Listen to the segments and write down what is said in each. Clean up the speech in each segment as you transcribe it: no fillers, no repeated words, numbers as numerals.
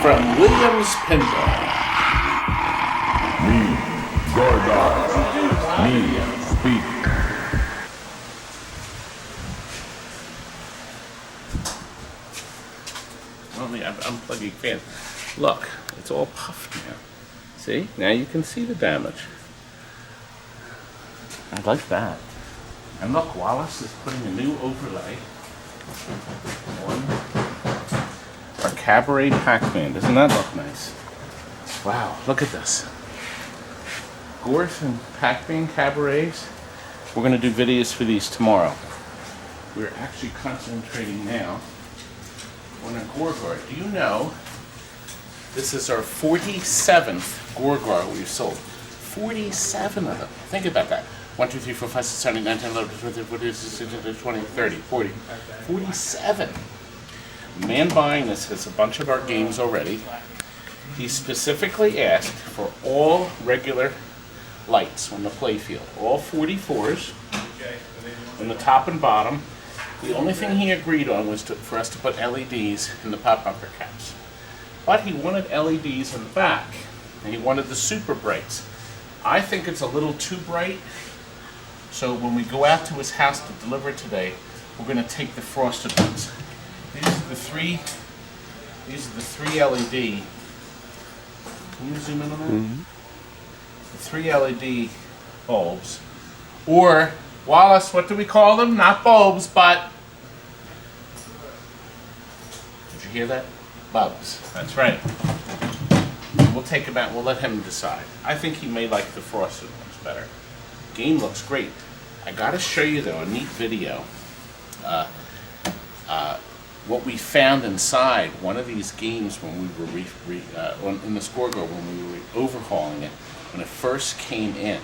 from Williams Pinball. Me, GORGAR. Me, speak. Well, I'm unplugging fan. Look, it's all puffed now. See? Now you can see the damage. I like that. And look, Wallace is putting a new overlay on our Cabaret Pac-Man. Doesn't that look nice? Wow, look at this. Gorth and Pac-Man Cabarets. We're going to do videos for these tomorrow. We're actually concentrating now on a GORGAR. Do you know this is our 47th GORGAR we've sold? 47 of them. Think about that. 1, 2, 3, 4, 5, 6, 7, 8, 9, 10, 11, 12, 13, 14, 15, 16, 17, 18, 20, 30, 40. 47. The man buying this has a bunch of our games already. He specifically asked for all regular lights on the playfield. All 44s in the top and bottom. The only thing he agreed on was for us to put LEDs in the pop bumper caps. But he wanted LEDs in the back, and he wanted the super brights. I think it's a little too bright, so when we go out to his house to deliver today, we're going to take the frosted ones. These are the three LED. Can you zoom in on that? Mm-hmm. The 3 LED bulbs, or Wallace, what do we call them? Not bulbs, but did you hear that? Bulbs. That's right. We'll take him out. We'll let him decide. I think he may like the frosted ones better. Game looks great. I gotta show you though a neat video. What we found inside one of these games when we were in the GORGAR when we were overhauling it when it first came in.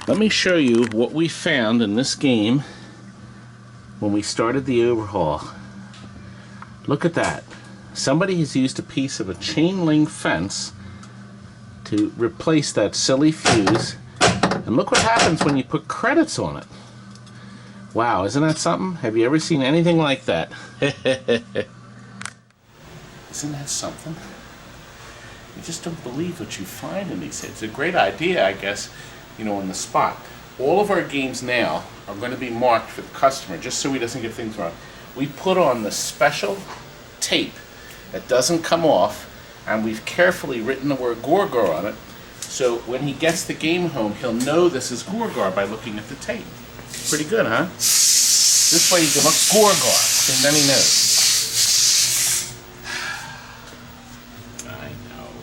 Let me show you what we found in this game when we started the overhaul. Look at that. Somebody has used a piece of a chain link fence to replace that silly fuse. And look what happens when you put credits on it. Wow, isn't that something? Have you ever seen anything like that? Isn't that something? You just don't believe what you find in these. It's a great idea, I guess, you know, on the spot. All of our games now are going to be marked for the customer, just so he doesn't get things wrong. We put on the special tape that doesn't come off, and we've carefully written the word GORGAR on it, so when he gets the game home, he'll know this is GORGAR by looking at the tape. Pretty good, huh? This way you can look GORGAR, and then he knows.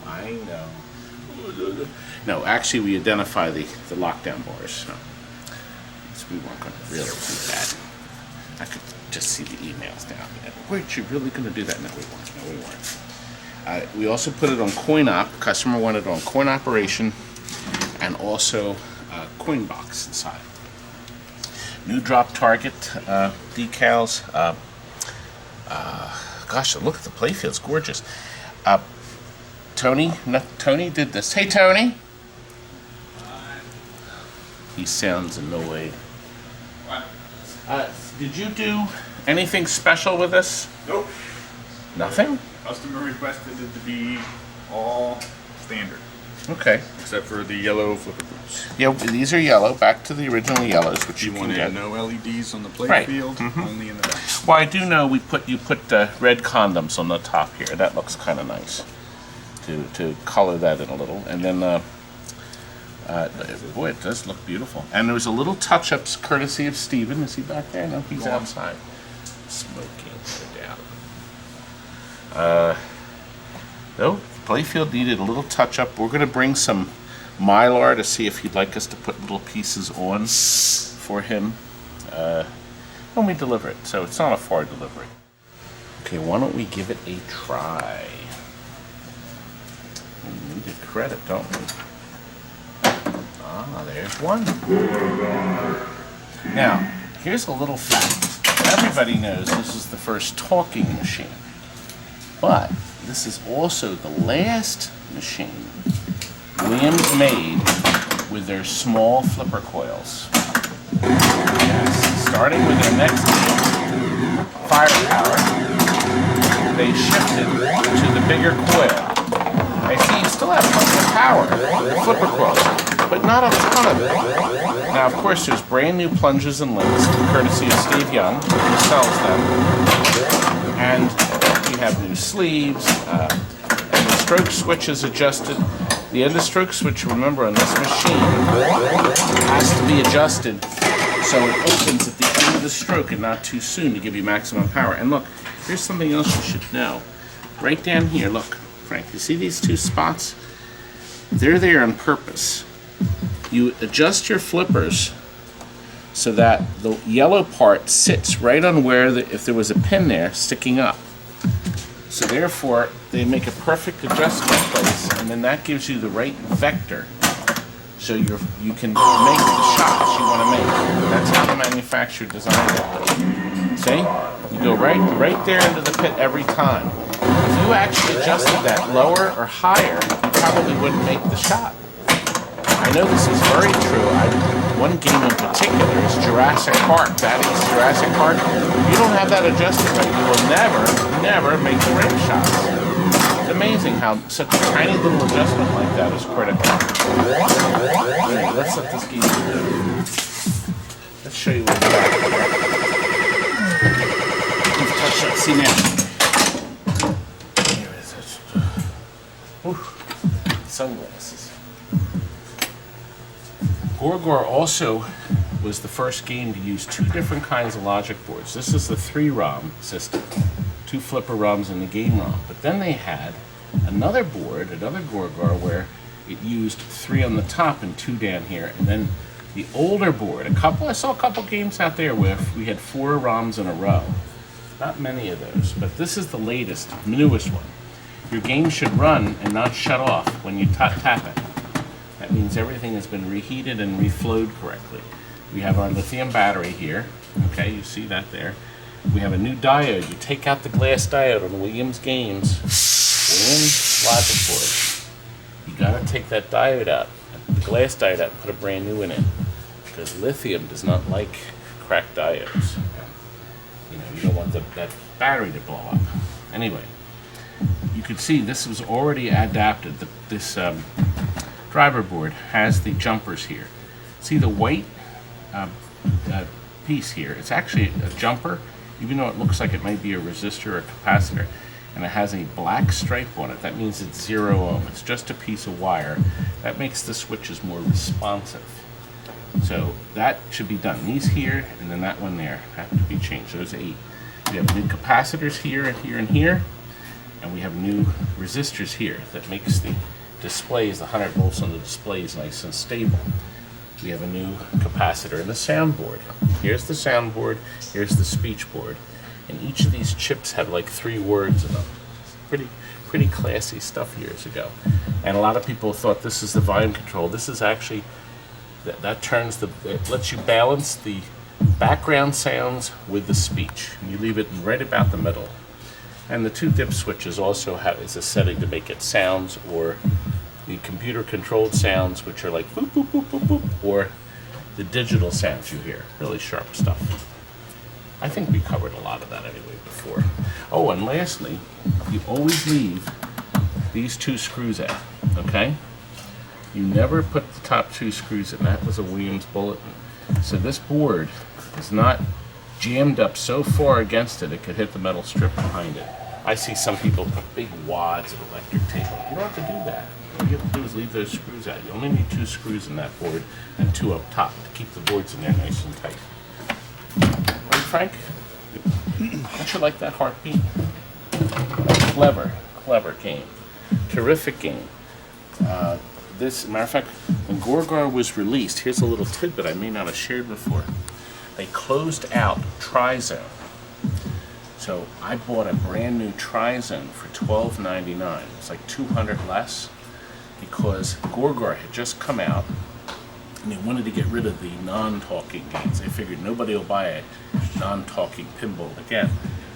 I know. No, actually we identify the lockdown bars, so we weren't going to really do that. I could just see the emails down there. Weren't you really going to do that? No, we weren't. We also put it on coin op. The customer wanted it on coin operation, and also coin box inside. New drop target decals. Gosh, look at the playfield. It's gorgeous. Tony did this. Hey, Tony. He sounds annoyed. Did you do anything special with this? Nope. Nothing? Customer requested it to be all standard. Okay. Except for the yellow flipper boots. Yeah, these are yellow, back to the original yellows, which you can get. No LEDs on the play Right. field, Mm-hmm. only in the back. Well, I do know you put red condoms on the top here. That looks kind of nice to color that in a little. And then, boy, it does look beautiful. And there was a little touch-ups courtesy of Steven. Is he back there? No, he's outside. Smoking, no doubt. No, playfield needed a little touch-up. We're going to bring some Mylar to see if he'd like us to put little pieces on for him when we deliver it. So it's not a far delivery. Okay, why don't we give it a try? We need a credit, don't we? Ah, there's one. Now, here's a little fact. Everybody knows this is the first talking machine. But this is also the last machine Williams made with their small flipper coils. Yes, starting with their next game, Firepower. they shifted to the bigger coil. I see you still have plenty of power with the flipper coil, but not a ton of it. Now, of course, there's brand new plunges and links, courtesy of Steve Young, who sells them. And you have new sleeves, and the stroke switch is adjusted. The end of stroke switch, remember, on this machine has to be adjusted so it opens at the end of the stroke and not too soon to give you maximum power. And look, here's something else you should know. Right down here, look, Frank, you see these two spots? They're there on purpose. You adjust your flippers so that the yellow part sits right on where, if there was a pin there, sticking up. So therefore, they make a perfect adjustment place, and then that gives you the right vector. So you can make the shots you want to make. That's how the manufacturer designed it. See? You go right there into the pit every time. If you actually adjusted that lower or higher, you probably wouldn't make the shot. I know this is very true. One game in particular is Jurassic Park. That is Jurassic Park. If you don't have that adjusted right, you will never make the ramp shots. It's amazing how such a tiny little adjustment like that is critical. Right, let's let this game go. Let's show you what we got. Let's touch that. See now. Here it is. Sunglasses. GORGAR also was the first game to use two different kinds of logic boards. This is the 3-ROM system, 2 flipper ROMs and the game ROM. But then they had another board, another GORGAR, where it used 3 on the top and 2 down here. And then the older board, I saw a couple games out there where we had 4 ROMs in a row. Not many of those, but this is the latest, newest one. Your game should run and not shut off when you tap it. That means everything has been reheated and reflowed correctly. We have our lithium battery here. Okay, you see that there. We have a new diode. You take out the glass diode on the Williams games, Williams logic board. You gotta take that diode out, the glass diode out, and put a brand new in it. Because lithium does not like cracked diodes. You know, you don't want that battery to blow up. Anyway, you can see this was already adapted. This driver board has the jumpers here. See the white piece here? It's actually a jumper, even though it looks like it might be a resistor or a capacitor. And it has a black stripe on it. That means it's 0 ohm. It's just a piece of wire. That makes the switches more responsive. So that should be done. These here, and then that one there have to be changed. Those 8. We have new capacitors here and here and here. And we have new resistors here that makes the displays, the 100 volts on the displays, nice and stable. We have a new capacitor in the soundboard. Here's the soundboard, here's the speech board. And each of these chips have like 3 words in them. Pretty classy stuff years ago. And a lot of people thought this is the volume control. This is actually, it lets you balance the background sounds with the speech. And you leave it right about the middle. And the 2 dip switches also is a setting to make it sounds, or the computer controlled sounds, which are like boop, boop, boop, boop, boop, or the digital sounds you hear. Really sharp stuff. I think we covered a lot of that anyway before. Oh, and lastly, you always leave these 2 screws out, okay? You never put the top 2 screws in. That was a Williams bulletin. So this board is not jammed up so far against it could hit the metal strip behind it. I see some people put big wads of electric tape. You don't have to do that. All you have to do is leave those screws out. You only need 2 screws in that board and 2 up top to keep the boards in there nice and tight. Right, Frank? Don't you like that heartbeat? Clever game. Terrific game. Matter of fact, when GORGAR was released, here's a little tidbit I may not have shared before. They closed out Tri-Zone. So I bought a brand new Tri-Zone for $12.99. It's like $200 less, because GORGAR had just come out and they wanted to get rid of the non-talking games. They figured nobody will buy a non-talking pinball again.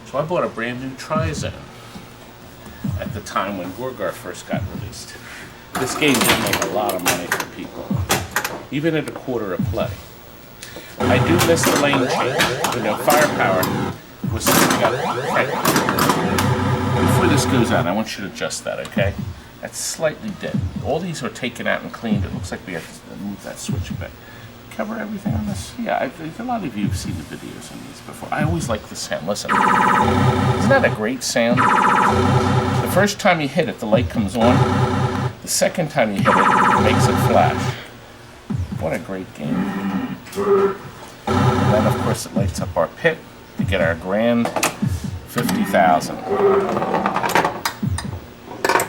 So I bought a brand new Tri-Zone at the time when GORGAR first got released. This game did make a lot of money for people, even at $0.25 a play. I do miss the lane change. You know, firepower was something we got. Before this goes out, I want you to adjust that, okay? That's slightly dead. All these are taken out and cleaned. It looks like we have to move that switch a bit. Cover everything on this? Yeah, a lot of you have seen the videos on these before. I always like the sound. Listen. Isn't that a great sound? The first time you hit it, the light comes on. The second time you hit it, it makes it flash. What a great game. And then, of course, it lights up our pit to get our grand 50,000.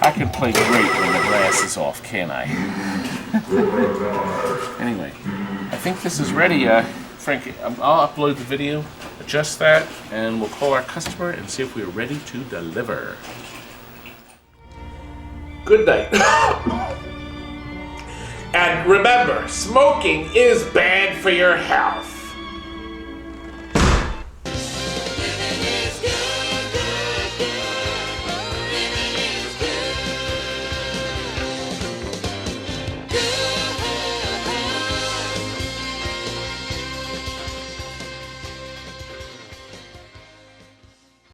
I can play great when the glass is off, can't I? Anyway, I think this is ready. Frankie, I'll upload the video, adjust that, and we'll call our customer and see if we're ready to deliver. Good night. And remember, smoking is bad for your health.